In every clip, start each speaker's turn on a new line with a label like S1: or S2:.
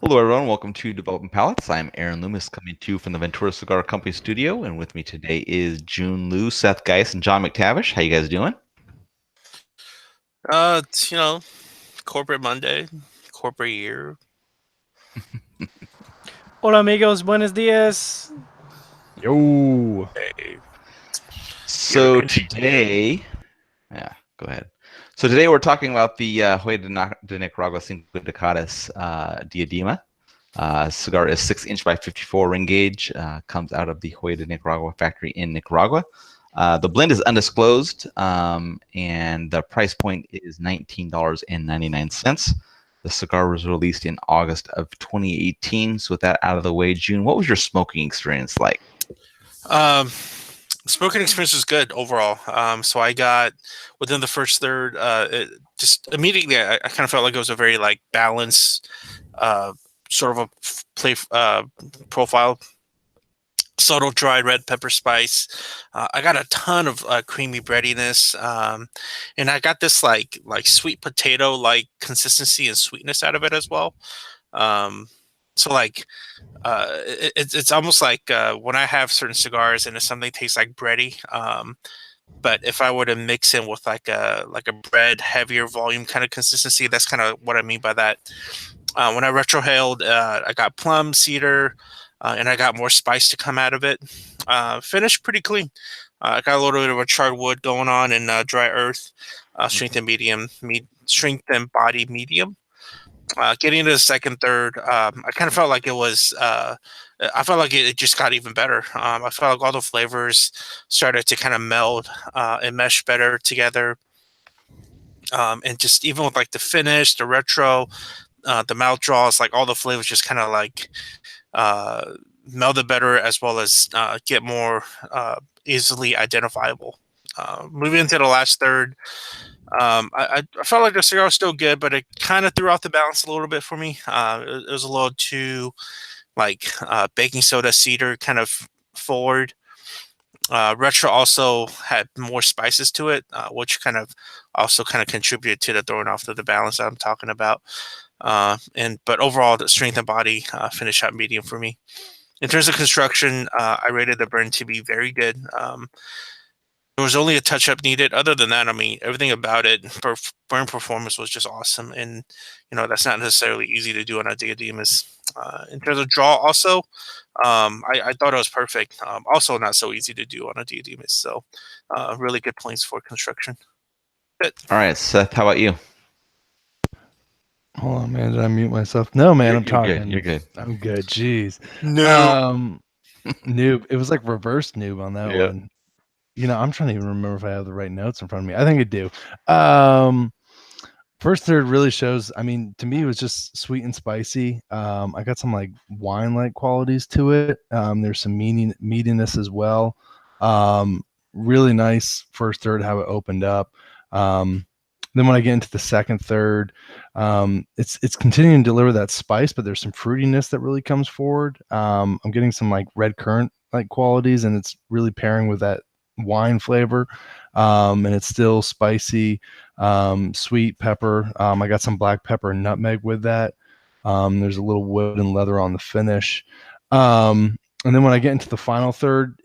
S1: Hello, everyone. Welcome to Development Palates. I'm Aaron Loomis, coming to you from the Ventura Cigar Company studio, and with me today is Jiunn Liu, Seth Geis, and John McTavish. How you guys doing?
S2: It's, corporate Monday, corporate year.
S3: Hola amigos, buenos dias.
S4: Yo.
S2: Hey, year
S1: So
S2: ending.
S1: today, yeah, go ahead. So today we're talking about the Joya de Nicaragua Cinco Decadas Diadema. Cigar is 6-inch by 54 ring gauge. Comes out of the Joya de Nicaragua factory in Nicaragua. The blend is undisclosed, and the price point is $19.99. The cigar was released in August of 2018. So with that out of the way, June, what was your smoking experience like?
S2: Um, Smoking experience was good overall. So I got within the first third. Just immediately, I kind of felt like it was a very like balanced, uh, sort of a play profile. Subtle dried red pepper spice. I got a ton of creamy breadiness, and I got this like sweet potato like consistency and sweetness out of it as well. Um, so like it's almost like when I have certain cigars and if something tastes like bready. But if I were to mix in with like a bread heavier volume kind of consistency, that's kind of what I mean by that. When I retrohaled, I got plum, cedar, and I got more spice to come out of it. Finished pretty clean. I got a little bit of a charred wood going on and dry earth, strength and strength and body medium. Getting into the second third, I kind of felt like it was. I felt like it just got even better. I felt like all the flavors started to kind of meld and mesh better together. And just even with like the finish, the retro, the mouth draws, like all the flavors just kind of like uh, melded better as well as get more easily identifiable. Moving into the last third, I felt like the cigar was still good, but it kind of threw off the balance a little bit for me. It was a little too like baking soda cedar kind of forward. Retro also had more spices to it, which kind of also kind of contributed to the throwing off of the balance that I'm talking about. And but overall, the strength and body finish out medium for me. In terms of construction, I rated the burn to be very good. There was only a touch up needed. Other than that, I mean, everything about it, burn performance was just awesome, and that's not necessarily easy to do on a diademas. In terms of draw, also, I thought it was perfect. Also, not so easy to do on a diademas. So, really good points for construction. Good.
S1: All right, Seth, how about you?
S4: Hold on, man. Did I mute myself? No, man. I'm
S1: You're good. You're
S4: talking.
S1: good.
S4: I'm good. Jeez.
S2: No.
S4: Um, noob. It was like reverse noob on that
S1: Yeah.
S4: one. I'm trying to even remember if I have the right notes in front of me. I think I do. Um, First third really shows. I mean, to me, it was just sweet and spicy. I got some like wine-like qualities to it. There's some meatiness as well. Really nice first third how it opened up. Then when I get into the second third, it's continuing to deliver that spice, but there's some fruitiness that really comes forward. I'm getting some like red currant like qualities, and it's really pairing with that wine flavor. And it's still spicy, sweet pepper. I got some black pepper and nutmeg with that. There's a little wood and leather on the finish. And then when I get into the final third,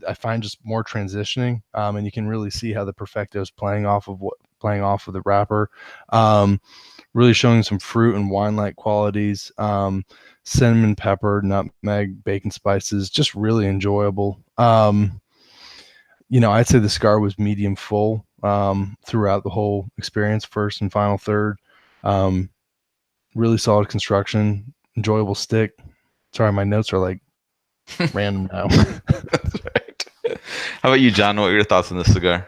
S4: I find just more transitioning, and you can really see how the perfecto is playing off of the wrapper. Really showing some fruit and wine-like qualities. Cinnamon, pepper, nutmeg, bacon spices, just really enjoyable. I'd say the cigar was medium full throughout the whole experience, first and final third. Really solid construction, enjoyable stick. Sorry, my notes are like random now.
S1: That's right. How about you, John? What were your thoughts on this cigar?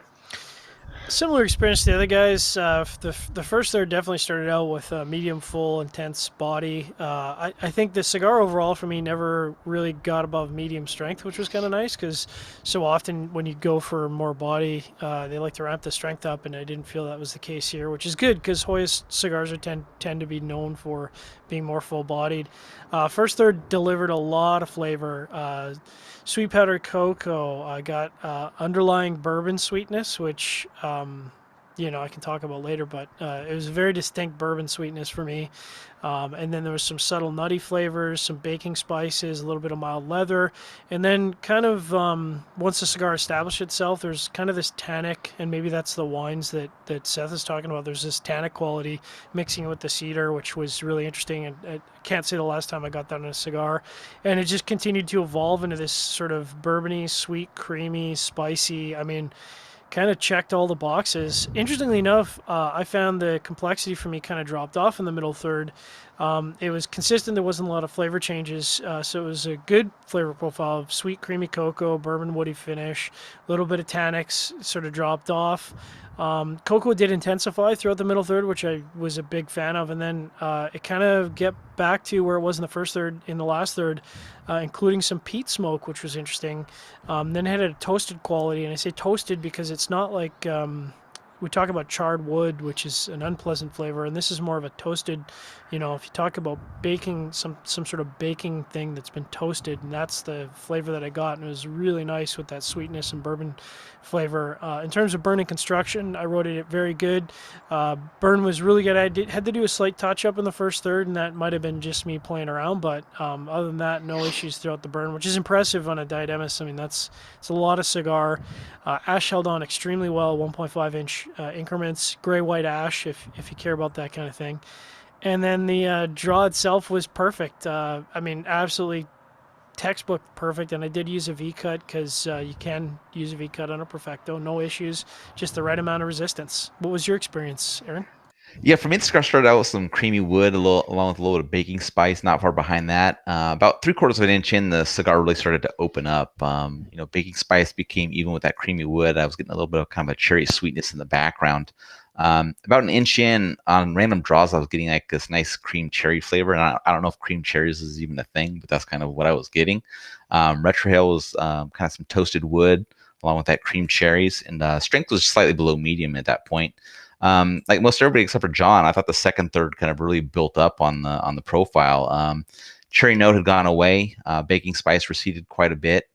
S3: Similar experience to the other guys. The first third definitely started out with a medium full, intense body. I think the cigar overall for me never really got above medium strength, which was kind of nice because so often when you go for more body, they like to ramp the strength up, and I didn't feel that was the case here, which is good because Hoya's cigars tend to be known for being more full bodied. First third delivered a lot of flavor. Sweet powdered cocoa. I got underlying bourbon sweetness, which I can talk about later, but it was a very distinct bourbon sweetness for me. And then there was some subtle nutty flavors, some baking spices, a little bit of mild leather. And then kind of once the cigar established itself, there's kind of this tannic, and maybe that's the wines that Seth is talking about. There's this tannic quality mixing it with the cedar, which was really interesting. And I can't say the last time I got that in a cigar. And it just continued to evolve into this sort of bourbony, sweet, creamy, spicy. I mean, kind of checked all the boxes. Interestingly enough, I found the complexity for me kind of dropped off in the middle third. It was consistent. There wasn't a lot of flavor changes, so it was a good flavor profile of sweet, creamy cocoa, bourbon woody finish, a little bit of tannics sort of dropped off. Cocoa did intensify throughout the middle third, which I was a big fan of, and then it kind of get back to where it was in the first third, in the last third, including some peat smoke, which was interesting. Then it had a toasted quality, and I say toasted because it's not like we talk about charred wood, which is an unpleasant flavor, and this is more of a toasted. If you talk about baking, some sort of baking thing that's been toasted, and that's the flavor that I got, and it was really nice with that sweetness and bourbon flavor. In terms of burn and construction, I wrote it very good. Burn was really good. I had to do a slight touch up in the first third, and that might have been just me playing around, but other than that, no issues throughout the burn, which is impressive on a Diademus. I mean, it's a lot of cigar. Ash held on extremely well, 1.5 inch increments, gray white ash if you care about that kind of thing. And then the draw itself was perfect. I mean, absolutely textbook perfect. And I did use a V-cut because you can use a V-cut on a Perfecto, no issues, just the right amount of resistance. What was your experience, Aaron?
S1: Yeah, for me, the cigar started out with some creamy wood, along with a little bit of baking spice. Not far behind that, about 3/4 of an inch in, the cigar really started to open up. Baking spice became even with that creamy wood. I was getting a little bit of kind of a cherry sweetness in the background. About an inch in, on random draws, I was getting like this nice cream cherry flavor, and I don't know if cream cherries is even a thing, but that's kind of what I was getting. Retrohale was kind of some toasted wood along with that cream cherries, and strength was slightly below medium at that point. Like most everybody except for John, I thought the second third kind of really built up on the profile. Cherry note had gone away. Baking spice receded quite a bit.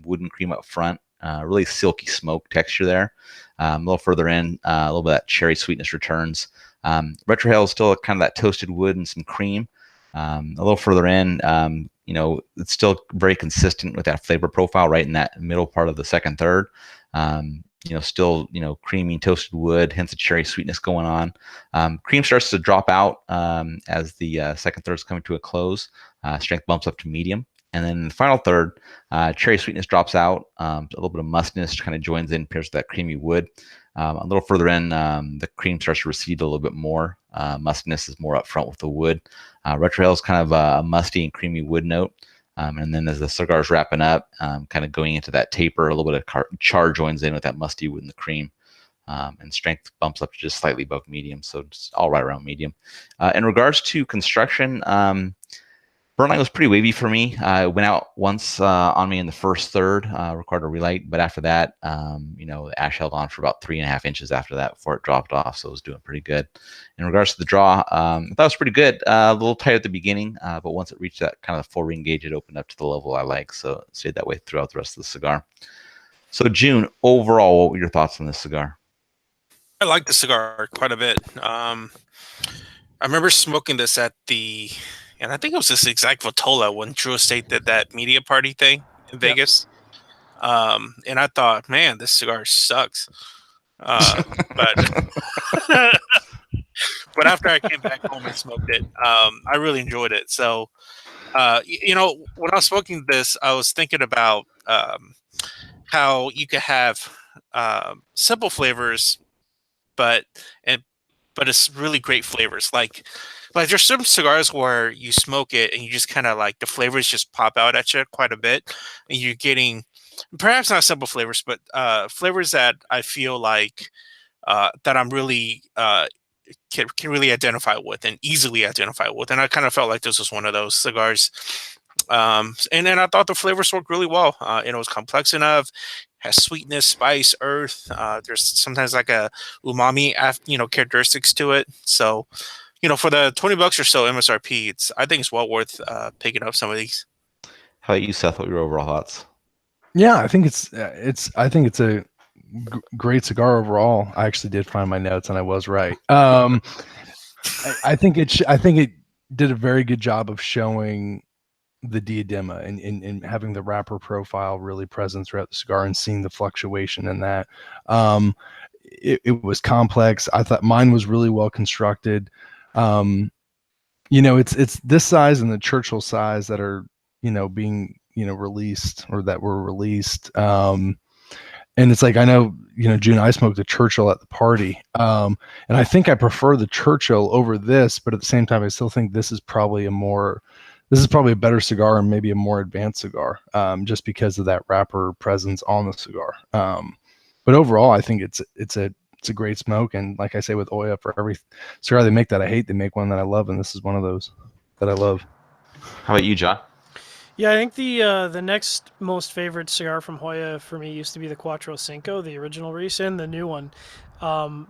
S1: Wood and cream up front. Really silky smoke texture there. A little further in, a little bit of that cherry sweetness returns. Retrohale is still kind of that toasted wood and some cream. A little further in, it's still very consistent with that flavor profile right in that middle part of the second third. Still, creamy toasted wood, hence a cherry sweetness going on. Cream starts to drop out as the second third is coming to a close. Strength bumps up to medium. And then in the final third, cherry sweetness drops out. A little bit of mustiness kind of joins in, pairs with that creamy wood. A little further in, the cream starts to recede a little bit more. Mustiness is more up front with the wood. Retrohale is kind of a musty and creamy wood note. And then as the cigar is wrapping up, kind of going into that taper, a little bit of char joins in with that musty wood and the cream. And strength bumps up to just slightly above medium, so just all right around medium. In regards to construction, burn line was pretty wavy for me. It went out once on me in the first third, required a relight, but after that, the ash held on for about 3.5 inches after that before it dropped off, so it was doing pretty good. In regards to the draw, I thought it was pretty good. A little tight at the beginning, but once it reached that kind of full ring gauge, it opened up to the level I like, so it stayed that way throughout the rest of the cigar. So Jiunn, overall, what were your thoughts on this cigar?
S2: I like the cigar quite a bit. I remember smoking this and I think it was this exact Vitola when Drew Estate did that media party thing in Vegas. And I thought, man, this cigar sucks. But but after I came back home and smoked it, I really enjoyed it. So, when I was smoking this, I was thinking about how you could have simple flavors, but it's really great flavors. Like there's some cigars where you smoke it and you just kind of like the flavors just pop out at you quite a bit, and you're getting perhaps not simple flavors, but flavors that I feel like that I'm really can really identify with and easily identify with. And I kind of felt like this was one of those cigars. And then I thought the flavors worked really well. It was complex enough, has sweetness, spice, earth. There's sometimes like a umami, characteristics to it. So, for the $20 or so MSRP, I think it's well worth picking up some of these.
S1: How about you, Seth? What were your overall thoughts?
S4: Yeah, I think it's a great cigar overall. I actually did find my notes, and I was right. I think it did a very good job of showing the diadema and having the wrapper profile really present throughout the cigar and seeing the fluctuation in that. It was complex. I thought mine was really well constructed. It's this size and the Churchill size that are being released, or that were released. And it's like, I know, Jiunn, I smoked the Churchill at the party. And I think I prefer the Churchill over this, but at the same time, I still think this is probably a better cigar and maybe a more advanced cigar, just because of that wrapper presence on the cigar. But overall, I think it's a great smoke. And like I say with Oya, for every cigar they make that I hate, they make one that I love. And this is one of those that I love.
S1: How about you, John?
S3: Yeah, I think the next most favorite cigar from Hoya for me used to be the Cuatro Cinco, the original recent, the new one.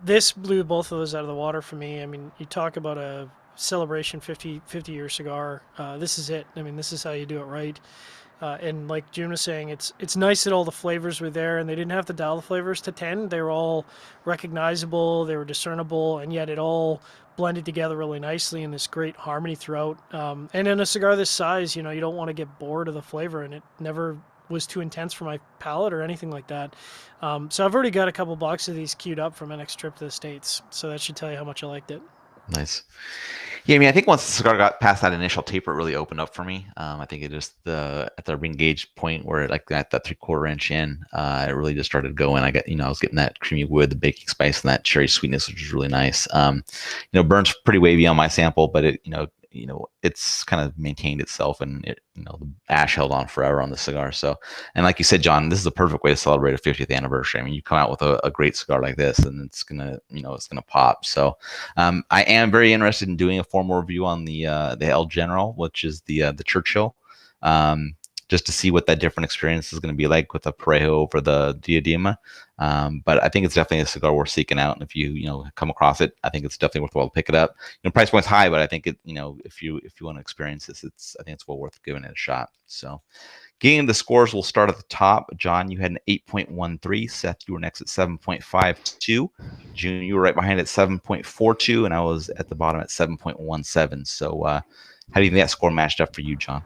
S3: This blew both of those out of the water for me. I mean, you talk about a celebration 50-year cigar. This is it. I mean, this is how you do it right. And like Jiunn was saying, it's nice that all the flavors were there, and they didn't have to dial the flavors to 10. They were all recognizable, they were discernible, and yet it all blended together really nicely in this great harmony throughout. And in a cigar this size, you don't want to get bored of the flavor, and it never was too intense for my palate or anything like that. So I've already got a couple boxes of these queued up for my next trip to the States. So that should tell you how much I liked it.
S1: Nice. Yeah, I mean, I think once the cigar got past that initial taper, it really opened up for me. I think it just at the ring gauge point where like at that 3/4 inch in, it really just started going. I was getting that creamy wood, the baking spice, and that cherry sweetness, which was really nice. Burns pretty wavy on my sample, but it it's kind of maintained itself, and the ash held on forever on the cigar. So, and like you said, John, this is the perfect way to celebrate a 50th anniversary. I mean, you come out with a great cigar like this, and it's gonna pop. So, I am very interested in doing a formal review on the El General, which is the Churchill, just to see what that different experience is going to be like with the Parejo over the Diadema. But I think it's definitely a cigar worth seeking out, and if you come across it, I think it's definitely worthwhile to pick it up. Price point's high, but I think it if you want to experience this, I think it's well worth giving it a shot. So, getting the scores, we'll start at the top. John, you had an 8.13. Seth, you were next at 7.52. Jiunn, you were right behind at 7.42, and I was at the bottom at 7.17. So, how do you think that score matched up for you, John?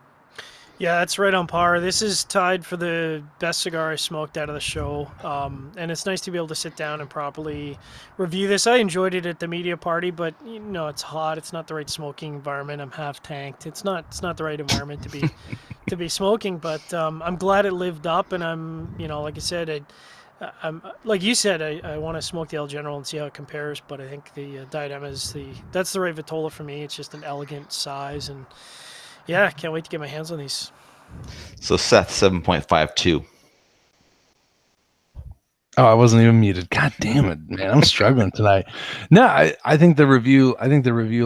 S3: Yeah, that's right on par. This is tied for the best cigar I smoked out of the show. And it's nice to be able to sit down and properly review this. I enjoyed it at the media party, but it's hot. It's not the right smoking environment. I'm half tanked. It's not the right environment to be smoking, but I'm glad it lived up, and I'm like I said, I'm like you said, I want to smoke the El General and see how it compares, but I think the Diadema that's the right Vitola for me. It's just an elegant size, and yeah, can't wait to get my hands on these.
S1: So Seth, 7.52.
S4: Oh, I wasn't even muted. God damn it, man! I'm struggling tonight. No, I think the review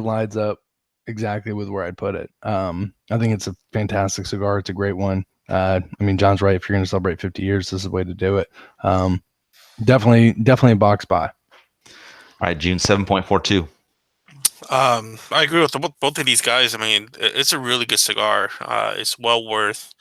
S4: lines up exactly with where I'd put it. I think it's a fantastic cigar. It's a great one. I mean, John's right. If you're going to celebrate 50 years, this is the way to do it. Definitely a box buy.
S1: All right, Jiunn, 7.42.
S2: I agree with both of these guys. I mean, it's a really good cigar. It's well worth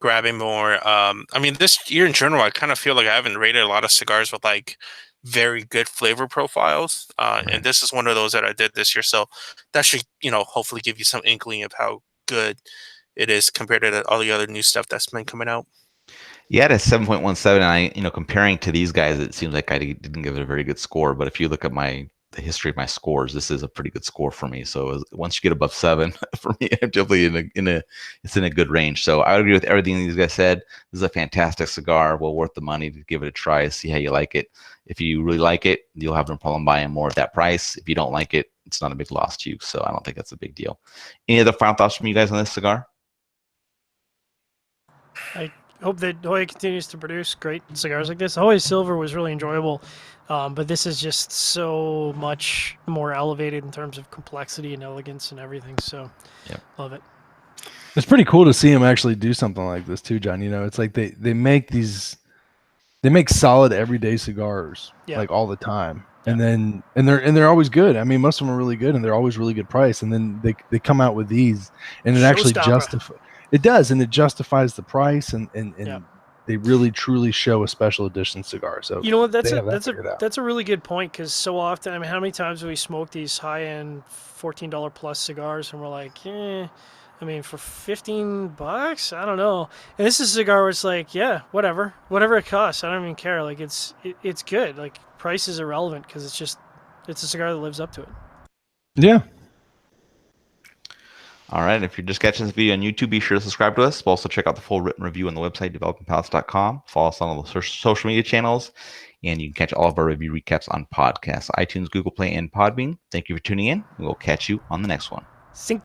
S2: grabbing more. I mean, this year in general, I kind of feel like I haven't rated a lot of cigars with like very good flavor profiles. And this is one of those that I did this year. So that should, hopefully give you some inkling of how good it is compared to all the other new stuff that's been coming out.
S1: Yeah, it's 7.17. And comparing to these guys, it seems like I didn't give it a very good score. But if you look at the history of my scores, this is a pretty good score for me. So once you get above 7, for me, I'm definitely it's in a good range. So I would agree with everything these guys said. This is a fantastic cigar, well worth the money to give it a try, see how you like it. If you really like it, you'll have no problem buying more at that price. If you don't like it, it's not a big loss to you. So I don't think that's a big deal. Any other final thoughts from you guys on this cigar?
S3: I hope that Hoya continues to produce great cigars like this. Hoya Silver was really enjoyable, but this is just so much more elevated in terms of complexity and elegance and everything. So, Love it.
S4: It's pretty cool to see him actually do something like this too, John. It's like they make solid everyday cigars like all the time. And then they're always good. I mean, most of them are really good, and they're always really good price. And then they come out with these, and it actually justifies. It does, and it justifies the price, and they really truly show a special edition cigar. So
S3: You know what? That's
S4: they
S3: a
S4: have that
S3: that's
S4: figured
S3: a
S4: out.
S3: that's a really good point, because so often, I mean, how many times have we smoked these high-end $14 plus cigars and we're like, I mean, for $15, I don't know. And this is a cigar where it's like, yeah, whatever it costs, I don't even care. Like it's good. Like price is irrelevant because it's a cigar that lives up to it.
S4: Yeah.
S1: All right. If you're just catching this video on YouTube, be sure to subscribe to us. But also check out the full written review on the website, developingpalates.com. Follow us on all the social media channels, and you can catch all of our review recaps on podcasts, iTunes, Google Play, and Podbean. Thank you for tuning in. We'll catch you on the next one.
S3: Cinco